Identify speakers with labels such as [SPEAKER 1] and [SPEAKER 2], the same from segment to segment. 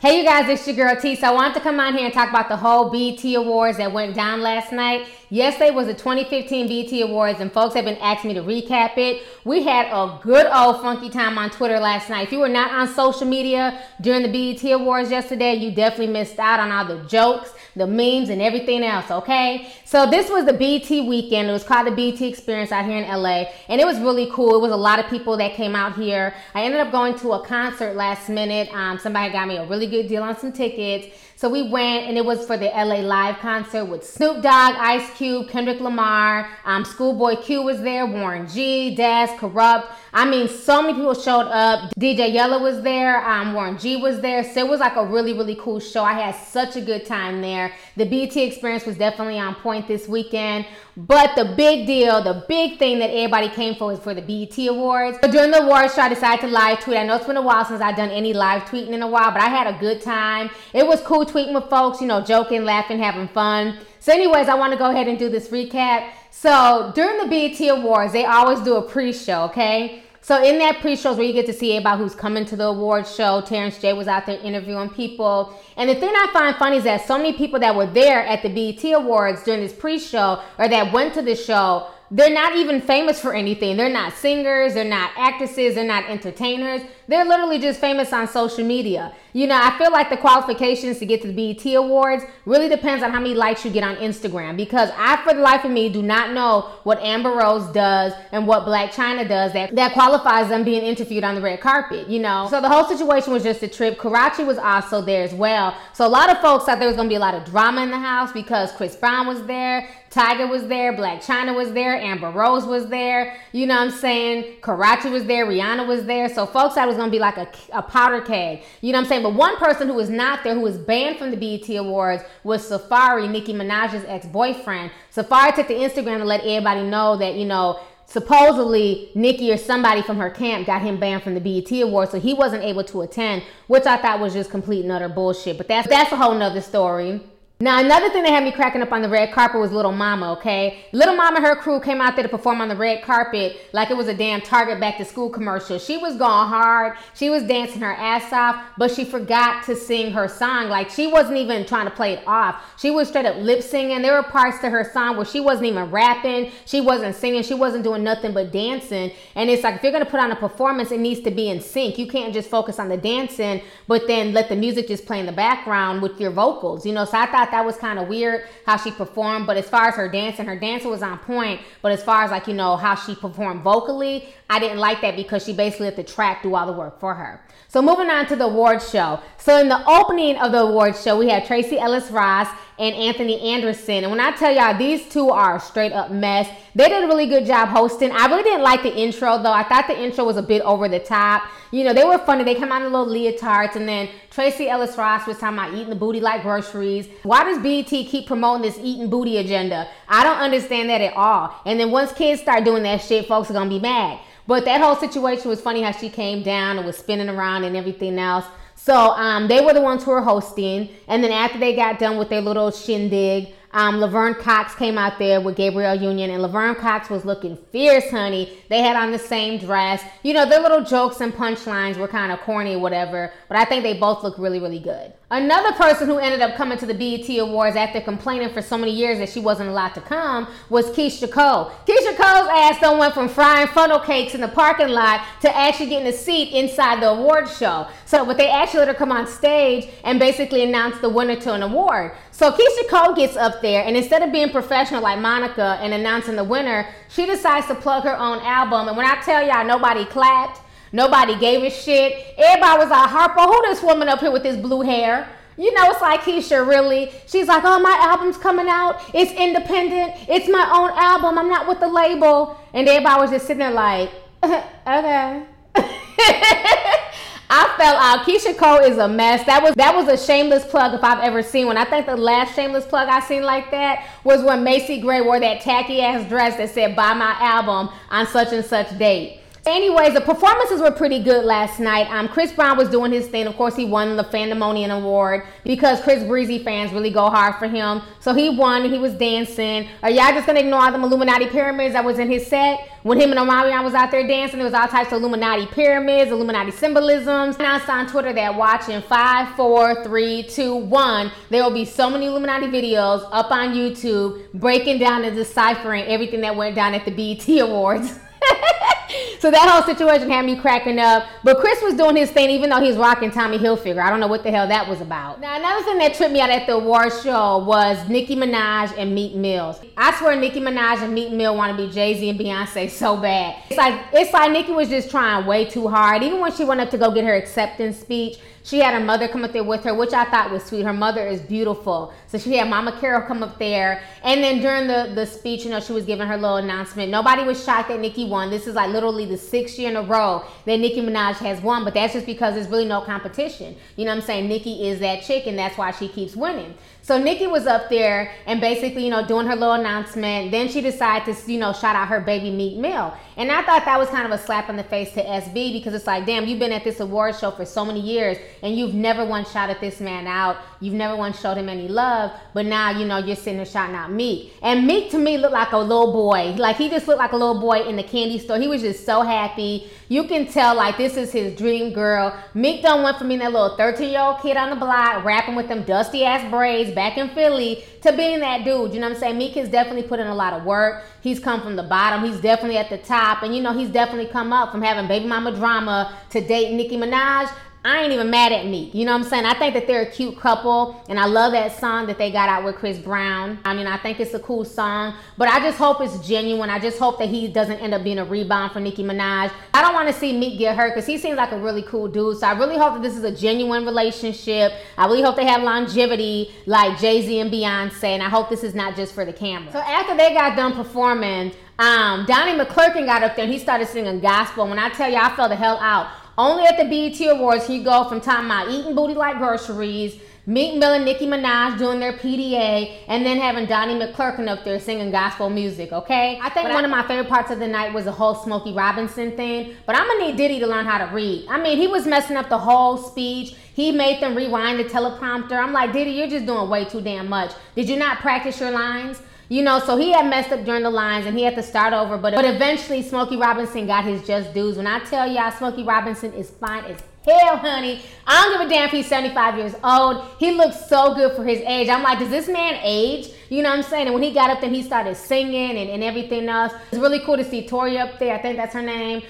[SPEAKER 1] Hey you guys, it's your girl T. So I wanted to come on here and talk about the whole BET Awards that went down last night. Yesterday was the 2015 BET Awards and folks have been asking me to recap it. We had a good old funky time on Twitter last night. If you were not on social media during the BET Awards yesterday, you definitely missed out on all the jokes, the memes, and everything else, okay? So this was the BET weekend. It was called the BET Experience out here in LA, and it was really cool. It was a lot of people that came out here. I ended up going to a concert last minute. Somebody got me a really good deal on some tickets. So we went, and it was for the LA Live concert with Snoop Dogg, Ice Cube, Kendrick Lamar, Schoolboy Q was there, Warren G, Daz, Corrupt. I mean, so many people showed up. DJ Yella was there, Warren G was there. So it was like a really, really cool show. I had such a good time there. The BET Experience was definitely on point this weekend. But the big deal, the big thing that everybody came for was for the BET Awards. So during the awards show, I decided to live tweet. I know it's been a while since I've done any live tweeting in a while, but I had a good time. It was cool tweeting with folks, you know, joking, laughing, having fun. So anyways, I want to go ahead and do this recap. So during the BET Awards, they always do a pre-show, okay? So in that pre-show is where you get to see about who's coming to the awards show. Terrence J was out there interviewing people. And the thing I find funny is that so many people that were there at the BET Awards during this pre-show or that went to the show, they're not even famous for anything. They're not singers, they're not actresses, they're not entertainers. They're literally just famous on social media. You know, I feel like the qualifications to get to the BET Awards really depends on how many likes you get on Instagram, because I, for the life of me, do not know what Amber Rose does and what Blac Chyna does that qualifies them being interviewed on the red carpet, you know. So the whole situation was just a trip. Karachi was also there as well. So a lot of folks thought there was going to be a lot of drama in the house because Chris Brown was there, Tiger was there, Blac Chyna was there, Amber Rose was there, you know what I'm saying? Karachi was there, Rihanna was there. So folks thought it was going to be like a powder keg, you know what I'm saying? But one person who was not there, who was banned from the BET Awards, was Safari, Nicki Minaj's ex-boyfriend. Safari took to Instagram to let everybody know that, you know, supposedly Nicki or somebody from her camp got him banned from the BET Awards, so he wasn't able to attend, which I thought was just complete and utter bullshit. But that's a whole nother story. Now, another thing that had me cracking up on the red carpet was Little Mama, okay? Little Mama and her crew came out there to perform on the red carpet like it was a damn Target back to school commercial. She was going hard. She was dancing her ass off, but she forgot to sing her song. Like, she wasn't even trying to play it off. She was straight up lip singing. There were parts to her song where she wasn't even rapping. She wasn't singing. She wasn't doing nothing but dancing. And it's like, if you're going to put on a performance, it needs to be in sync. You can't just focus on the dancing, but then let the music just play in the background with your vocals, you know? So I thought that was kind of weird how she performed. But as far as her dancing was on point. But as far as, like, you know, how she performed vocally, I didn't like that because she basically let the track do all the work for her. So moving on to the awards show. So in the opening of the awards show, we had Tracee Ellis Ross and Anthony Anderson. And when I tell y'all, these two are a straight up mess. They did a really good job hosting. I really didn't like the intro though. I thought the intro was a bit over the top. You know, they were funny. They come out in little leotards, and then Tracee Ellis Ross was talking about eating the booty like groceries. Why does BET keep promoting this eating booty agenda? I don't understand that at all. And then once kids start doing that shit, folks are gonna be mad. But that whole situation was funny how she came down and was spinning around and everything else. So they were the ones who were hosting. And then after they got done with their little shindig, Laverne Cox came out there with Gabrielle Union, and Laverne Cox was looking fierce, honey. They had on the same dress. You know, their little jokes and punchlines were kind of corny or whatever, but I think they both looked really, really good. Another person who ended up coming to the BET Awards after complaining for so many years that she wasn't allowed to come was Keyshia Cole. Keyshia Cole's ass done went from frying funnel cakes in the parking lot to actually getting a seat inside the award show. But they actually let her come on stage and basically announce the winner to an award. So Keyshia Cole gets up there, and instead of being professional like Monica and announcing the winner, she decides to plug her own album. And when I tell y'all, nobody clapped, nobody gave a shit. Everybody was like, Harpo, who this woman up here with this blue hair? You know, it's like, Keyshia, really? She's like, oh, my album's coming out. It's independent. It's my own album. I'm not with the label. And everybody was just sitting there like, okay. I fell out. Keyshia Cole is a mess. That was a shameless plug if I've ever seen one. I think the last shameless plug I seen like that was when Macy Gray wore that tacky ass dress that said buy my album on such and such date. Anyways, the performances were pretty good last night. Chris Brown was doing his thing. Of course, he won the Fandemonium Award because Chris Breezy fans really go hard for him. So he won and he was dancing. Are y'all just gonna ignore all them Illuminati pyramids that was in his set? When him and Omarion was out there dancing, there was all types of Illuminati pyramids, Illuminati symbolisms. Announced on Twitter that watching 5, 4, 3, 2, 1, there will be so many Illuminati videos up on YouTube breaking down and deciphering everything that went down at the BET Awards. So that whole situation had me cracking up. But Chris was doing his thing even though he's rocking Tommy Hilfiger. I don't know what the hell that was about. Now, another thing that tripped me out at the award show was Nicki Minaj and Meek Mill. I swear Nicki Minaj and Meek Mill want to be Jay-Z and Beyonce so bad. It's like Nicki was just trying way too hard. Even when she went up to go get her acceptance speech, she had her mother come up there with her, which I thought was sweet. Her mother is beautiful. So she had Mama Carol come up there. And then during the speech, you know, she was giving her little announcement. Nobody was shocked that Nicki won. This is like literally the 6th year in a row that Nicki Minaj has won. But that's just because there's really no competition. You know what I'm saying? Nicki is that chick and that's why she keeps winning. So Nicki was up there and basically, you know, doing her little announcement. Then she decided to, you know, shout out her baby Meek Mill. And I thought that was kind of a slap in the face to SB because it's like, damn, you've been at this award show for so many years and you've never once shouted this man out. You've never once showed him any love. But now, you know, you're sitting there shouting out Meek. And Meek to me looked like a little boy. Like he just looked like a little boy in the candy store. He was just so happy. You can tell like this is his dream girl. Meek done went from being that little 13-year-old kid on the block rapping with them dusty ass braids back in Philly to being that dude. You know what I'm saying? Meek has definitely put in a lot of work. He's come from the bottom. He's definitely at the top. And you know, he's definitely come up from having baby mama drama to date Nicki Minaj. I ain't even mad at Meek. You know what I'm saying? I think that they're a cute couple. And I love that song that they got out with Chris Brown. I mean, I think it's a cool song. But I just hope it's genuine. I just hope that he doesn't end up being a rebound for Nicki Minaj. I don't want to see Meek get hurt because he seems like a really cool dude. So I really hope that this is a genuine relationship. I really hope they have longevity like Jay-Z and Beyonce. And I hope this is not just for the camera. So after they got done performing, Donnie McClurkin got up there and he started singing gospel. When I tell you, I fell the hell out. Only at the BET Awards, he go from talking about eating booty like groceries, Meek Mill and Nicki Minaj doing their PDA, and then having Donnie McClurkin up there singing gospel music, okay? I think one of my favorite parts of the night was the whole Smokey Robinson thing, but I'm gonna need Diddy to learn how to read. I mean, he was messing up the whole speech. He made them rewind the teleprompter. I'm like, Diddy, you're just doing way too damn much. Did you not practice your lines? You know, so he had messed up during the lines and he had to start over. But eventually, Smokey Robinson got his just dues. When I tell y'all, Smokey Robinson is fine as hell, honey. I don't give a damn if he's 75 years old. He looks so good for his age. I'm like, does this man age? You know what I'm saying? And when he got up there, he started singing and everything else. It's really cool to see Tori up there. I think that's her name.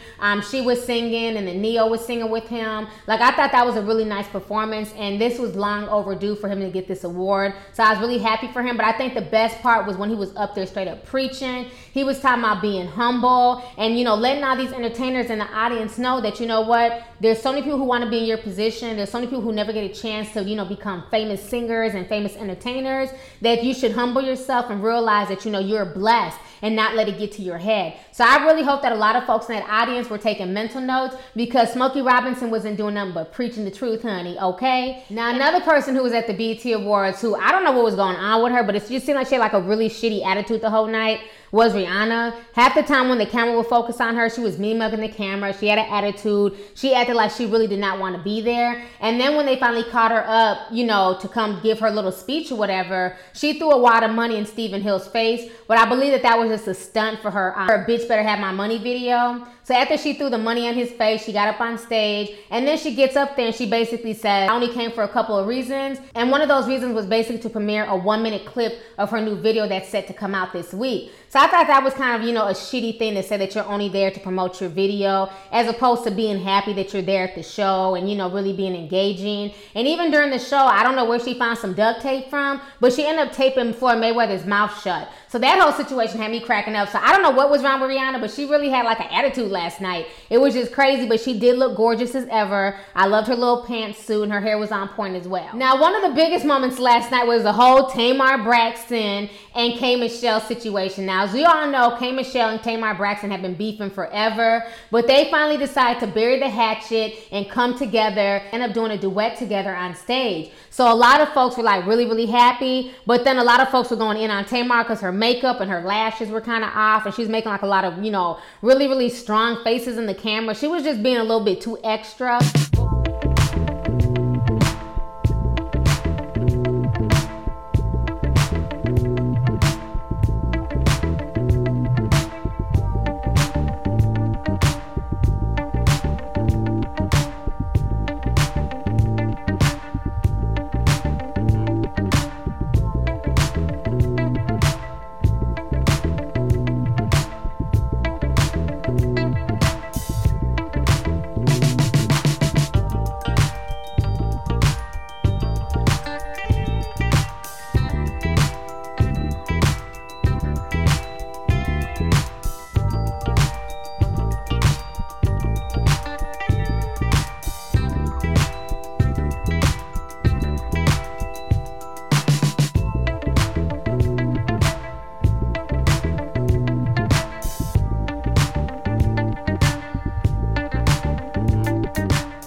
[SPEAKER 1] She was singing and then Neo was singing with him. Like, I thought that was a really nice performance. And this was long overdue for him to get this award. So I was really happy for him. But I think the best part was when he was up there straight up preaching. He was talking about being humble and, you know, letting all these entertainers in the audience know that, you know what, there's so many people who want to be in your position. There's so many people who never get a chance to, you know, become famous singers and famous entertainers, that you should humble yourself and realize that, you know, you're blessed and not let it get to your head. So I really hope that a lot of folks in that audience were taking mental notes because Smokey Robinson wasn't doing nothing but preaching the truth, honey, okay? Now, another person who was at the BET Awards who, I don't know what was going on with her, but it just seemed like she had like a really shitty attitude the whole night, was Rihanna. Half the time when the camera would focus on her, she was mean-mugging the camera. She had an attitude. She acted like she really did not want to be there. And then when they finally caught her up, you know, to come give her little speech or whatever, she threw a wad of money in Stephen Hill's face. But I believe that that was just a stunt for her Bitch Better Have My Money video. So after she threw the money in his face, she got up on stage. And then she gets up there and she basically said, I only came for a couple of reasons. And one of those reasons was basically to premiere a 1-minute clip of her new video that's set to come out this week. So I thought that was kind of, you know, a shitty thing to say that you're only there to promote your video as opposed to being happy that you're there at the show and, you know, really being engaging. And even during the show, I don't know where she found some duct tape from, but she ended up taping Floyd Mayweather's mouth shut. So that whole situation had me cracking up. So I don't know what was wrong with Rihanna, but she really had like an attitude last night. It was just crazy, but she did look gorgeous as ever. I loved her little pantsuit and her hair was on point as well. Now, one of the biggest moments last night was the whole Tamar Braxton and K. Michelle situation. Now, as we all know, K. Michelle and Tamar Braxton have been beefing forever, but they finally decided to bury the hatchet and come together, end up doing a duet together on stage. So a lot of folks were like really, really happy, but then a lot of folks were going in on Tamar because her makeup and her lashes were kind of off, and she was making like a lot of, you know, really, really strong faces in the camera. She was just being a little bit too extra.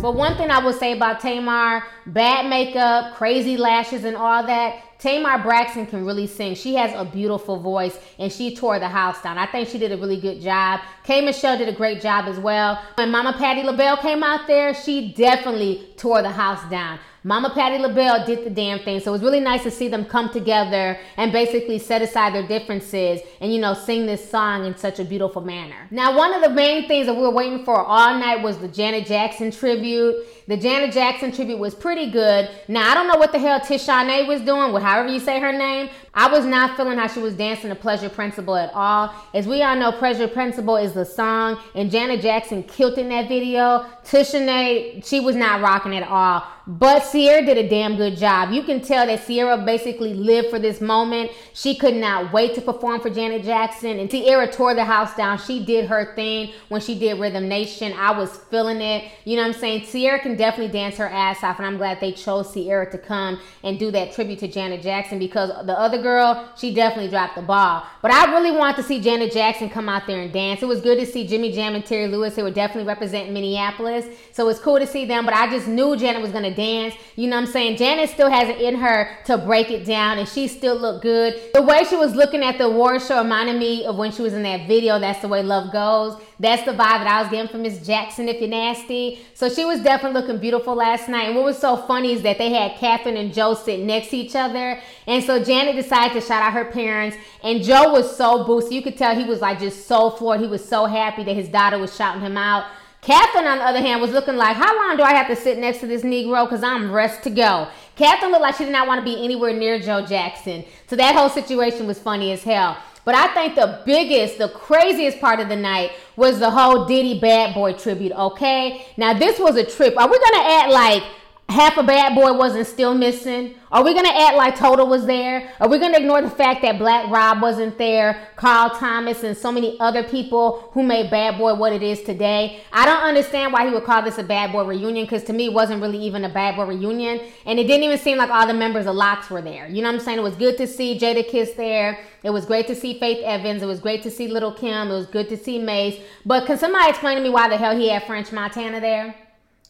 [SPEAKER 1] But one thing I would say about Tamar, bad makeup, crazy lashes and all that, Tamar Braxton can really sing. She has a beautiful voice, and she tore the house down. I think she did a really good job. K. Michelle did a great job as well. When Mama Patti LaBelle came out there, she definitely tore the house down. Mama Patti LaBelle did the damn thing. So it was really nice to see them come together and basically set aside their differences and, you know, sing this song in such a beautiful manner. Now, one of the main things that we were waiting for all night was the Janet Jackson tribute. The Janet Jackson tribute was pretty good. Now, I don't know what the hell Tishane was doing with however you say her name. I was not feeling how she was dancing to Pleasure Principle at all. As we all know, Pleasure Principle is the song, and Janet Jackson killed in that video. Tishane, she was not rocking at all. But Sierra did a damn good job. You can tell that Sierra basically lived for this moment. She could not wait to perform for Janet Jackson. And Sierra tore the house down. She did her thing when she did Rhythm Nation. I was feeling it. You know what I'm saying? Sierra can definitely dance her ass off, and I'm glad they chose Sierra to come and do that tribute to Janet Jackson, because the other girl, she definitely dropped the ball. But I really wanted to see Janet Jackson come out there and dance. It was good to see Jimmy Jam and Terry Lewis. They were definitely representing Minneapolis. So it's cool to see them, but I just knew Janet was going to dance. You know what I'm saying? Janet still has it in her to break it down, and she still looked good. The way she was looking at the award show reminded me of when she was in that video, That's the Way Love Goes. That's the vibe that I was getting from Miss Jackson, If You're Nasty. So she was definitely looking beautiful last night. And what was so funny is that they had Catherine and Joe sitting next to each other. And so Janet decided to shout out her parents. And Joe was so boosted. You could tell he was like just so floored. He was so happy that his daughter was shouting him out. Catherine, on the other hand, was looking like, how long do I have to sit next to this Negro? Because I'm rest to go. Catherine looked like she did not want to be anywhere near Joe Jackson. So that whole situation was funny as hell. But I think the biggest, the craziest part of the night was the whole Diddy Bad Boy tribute, okay? Now, this was a trip. Are we going to act like half a Bad Boy wasn't still missing? Are we going to act like Total was there? Are we going to ignore the fact that Black Rob wasn't there, Carl Thomas, and so many other people who made Bad Boy what it is today? I don't understand why he would call this a Bad Boy reunion, because to me it wasn't really even a Bad Boy reunion, and it didn't even seem like all the members of Lox were there. You know what I'm saying? It was good to see Jadakiss there. It was great to see Faith Evans. It was great to see Little Kim. It was good to see Mace. But can somebody explain to me why the hell he had French Montana there?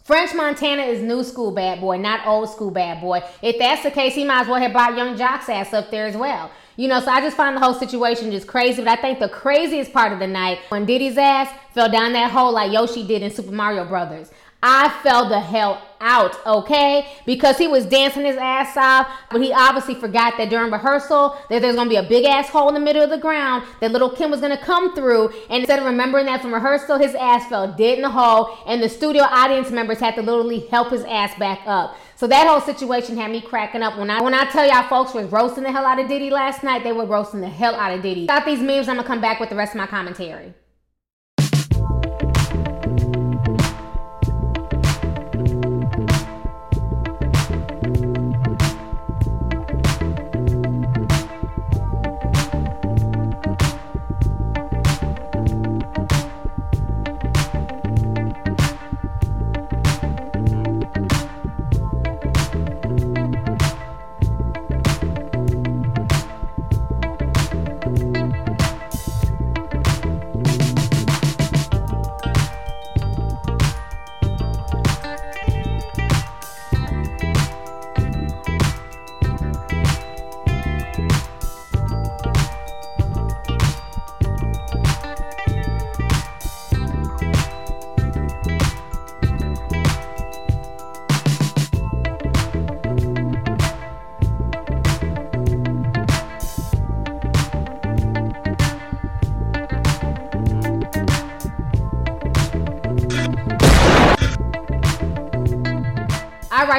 [SPEAKER 1] French Montana is new school Bad Boy, not old school Bad Boy. If that's the case, he might as well have brought Young Jock's ass up there as well. You know, so I just find the whole situation just crazy. But I think the craziest part of the night, when Diddy's ass fell down that hole like Yoshi did in Super Mario Brothers. I fell the hell out, okay? Because he was dancing his ass off, but he obviously forgot that during rehearsal that there's gonna be a big ass hole in the middle of the ground that Little Kim was gonna come through, and instead of remembering that from rehearsal, his ass fell dead in the hole, and the studio audience members had to literally help his ass back up. So that whole situation had me cracking up. When I tell y'all folks was roasting the hell out of Diddy last night, they were roasting the hell out of Diddy. Got these memes, I'm gonna come back with the rest of my commentary.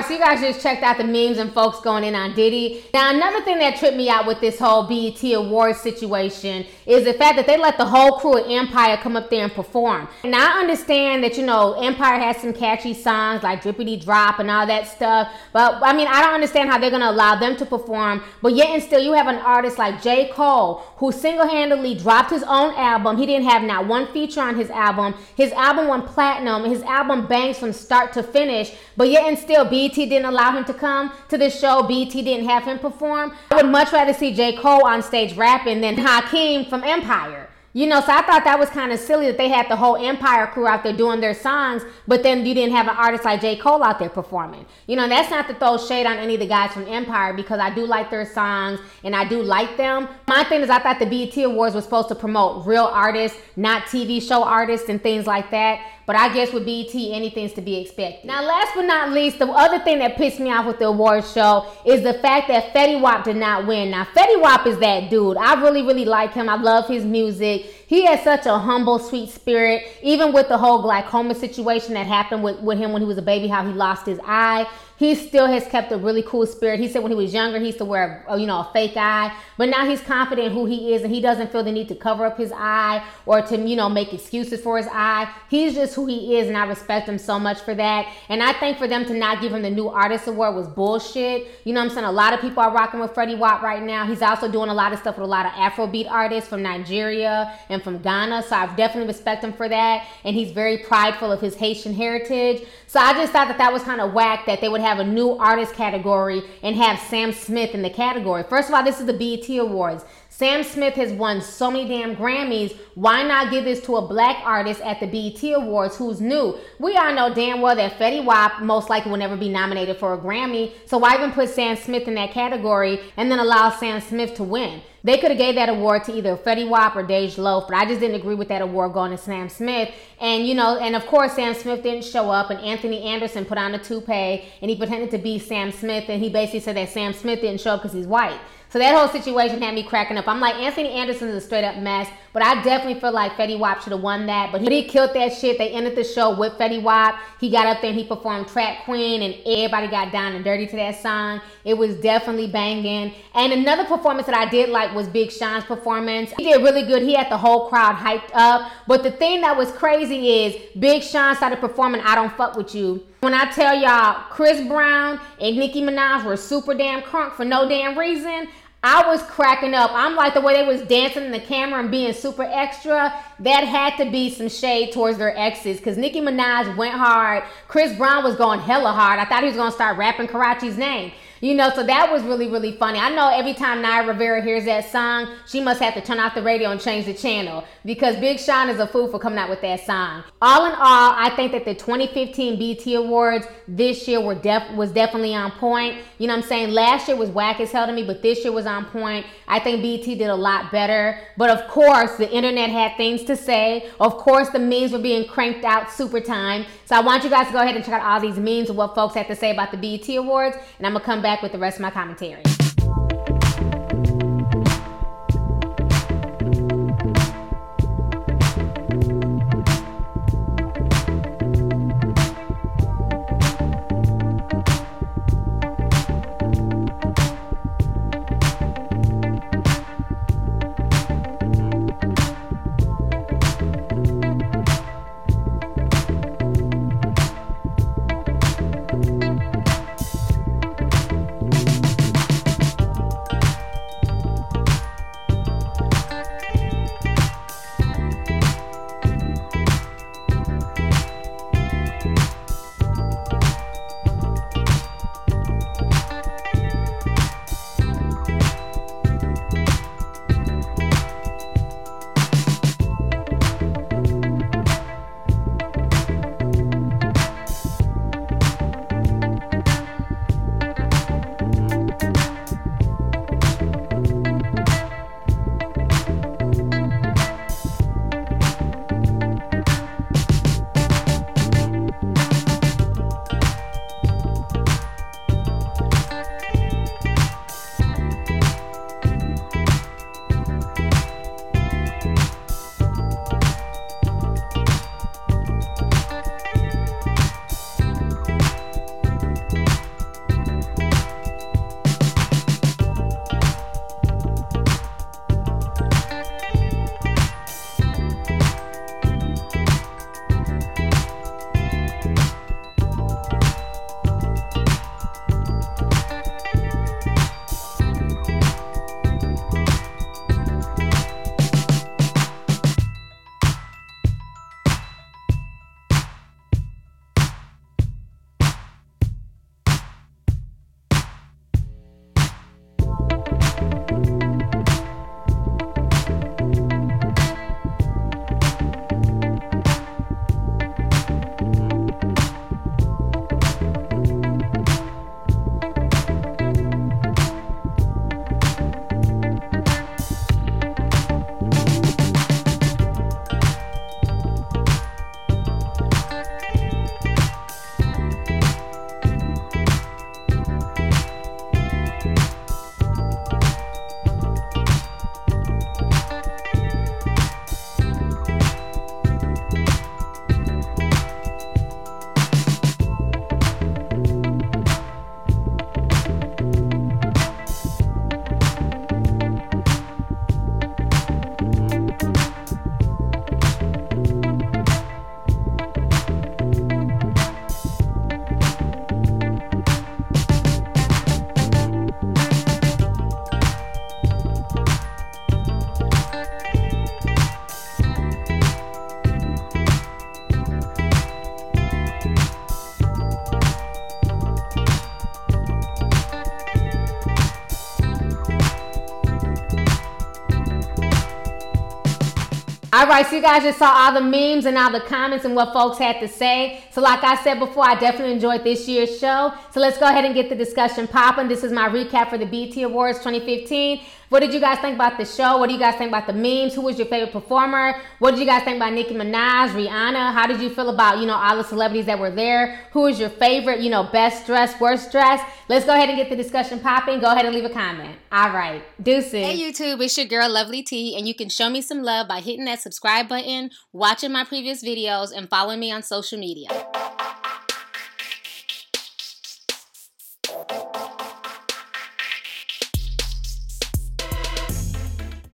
[SPEAKER 1] right, so you guys just checked out the memes and folks going in on Diddy. Now, another thing that tripped me out with this whole BET Awards situation is the fact that they let the whole crew of Empire come up there and perform. Now, I understand that, you know, Empire has some catchy songs like Drippity Drop and all that stuff, but I mean, I don't understand how they're going to allow them to perform, but yet and still you have an artist like J. Cole who single-handedly dropped his own album. He didn't have not one feature on his album. His album went platinum. His album bangs from start to finish, but yet and still BET didn't allow him to come to the show. BET didn't have him perform. I would much rather see J. Cole on stage rapping than Hakeem from Empire. You know, so I thought that was kind of silly that they had the whole Empire crew out there doing their songs, but then you didn't have an artist like J. Cole out there performing. You know, and that's not to throw shade on any of the guys from Empire, because I do like their songs and I do like them. My thing is, I thought the BET Awards was supposed to promote real artists, not TV show artists and things like that. But I guess with BET, anything's to be expected. Now, last but not least, the other thing that pissed me off with the awards show is the fact that Fetty Wap did not win. Now, Fetty Wap is that dude. I really, really like him. I love his music. He has such a humble, sweet spirit. Even with the whole glaucoma situation that happened with him when he was a baby, how he lost his eye, he still has kept a really cool spirit. He said when he was younger, he used to wear a fake eye, but now he's confident in who he is, and he doesn't feel the need to cover up his eye or to, make excuses for his eye. He's just who he is, and I respect him so much for that. And I think for them to not give him the New Artist Award was bullshit. You know what I'm saying? A lot of people are rocking with Fetty Wap right now. He's also doing a lot of stuff with a lot of Afrobeat artists from Nigeria and from Ghana, so I definitely respect him for that. And he's very prideful of his Haitian heritage. So I just thought that was kind of whack that they would have a new artist category and have Sam Smith in the category. First of all, this is the BET Awards. Sam Smith has won so many damn Grammys. Why not give this to a black artist at the BET Awards who's new? We all know damn well that Fetty Wap most likely will never be nominated for a Grammy. So why even put Sam Smith in that category and then allow Sam Smith to win? They could have gave that award to either Fetty Wap or Dej Loaf, but I just didn't agree with that award going to Sam Smith. And, and of course, Sam Smith didn't show up, and Anthony Anderson put on a toupee, and he pretended to be Sam Smith, and he basically said that Sam Smith didn't show up because he's white. So that whole situation had me cracking up. I'm like, Anthony Anderson is a straight up mess, but I definitely feel like Fetty Wap should have won that. But he killed that shit. They ended the show with Fetty Wap. He got up there and he performed Track Queen, and everybody got down and dirty to that song. It was definitely banging. And another performance that I did like was Big Sean's performance. He did really good. He had the whole crowd hyped up. But the thing that was crazy is Big Sean started performing I Don't Fuck With You. When I tell y'all Chris Brown and Nicki Minaj were super damn crunk for no damn reason, I was cracking up. I'm like, the way they was dancing in the camera and being super extra, that had to be some shade towards their exes, because Nicki Minaj went hard. Chris Brown was going hella hard. I thought he was going to start rapping Karachi's name. So that was really, really funny. I know every time Naya Rivera hears that song, she must have to turn off the radio and change the channel, because Big Sean is a fool for coming out with that song. All in all, I think that the 2015 BET Awards this year was definitely on point. You know what I'm saying? Last year was whack as hell to me, but this year was on point. I think BET did a lot better. But of course, the internet had things to say. Of course, the memes were being cranked out super time. So I want you guys to go ahead and check out all these memes of what folks had to say about the BET Awards, and I'm going to come back with the rest of my commentary. All right, so you guys just saw all the memes and all the comments and what folks had to say. So like I said before, I definitely enjoyed this year's show. So let's go ahead and get the discussion popping. This is my recap for the BET Awards 2015. What did you guys think about the show? What do you guys think about the memes? Who was your favorite performer? What did you guys think about Nicki Minaj, Rihanna? How did you feel about, all the celebrities that were there? Who was your favorite, best dressed, worst dressed? Let's go ahead and get the discussion popping. Go ahead and leave a comment. All right. Deuces. Hey YouTube, it's your girl Lovelyti, and you can show me some love by hitting that subscribe button, watching my previous videos, and following me on social media.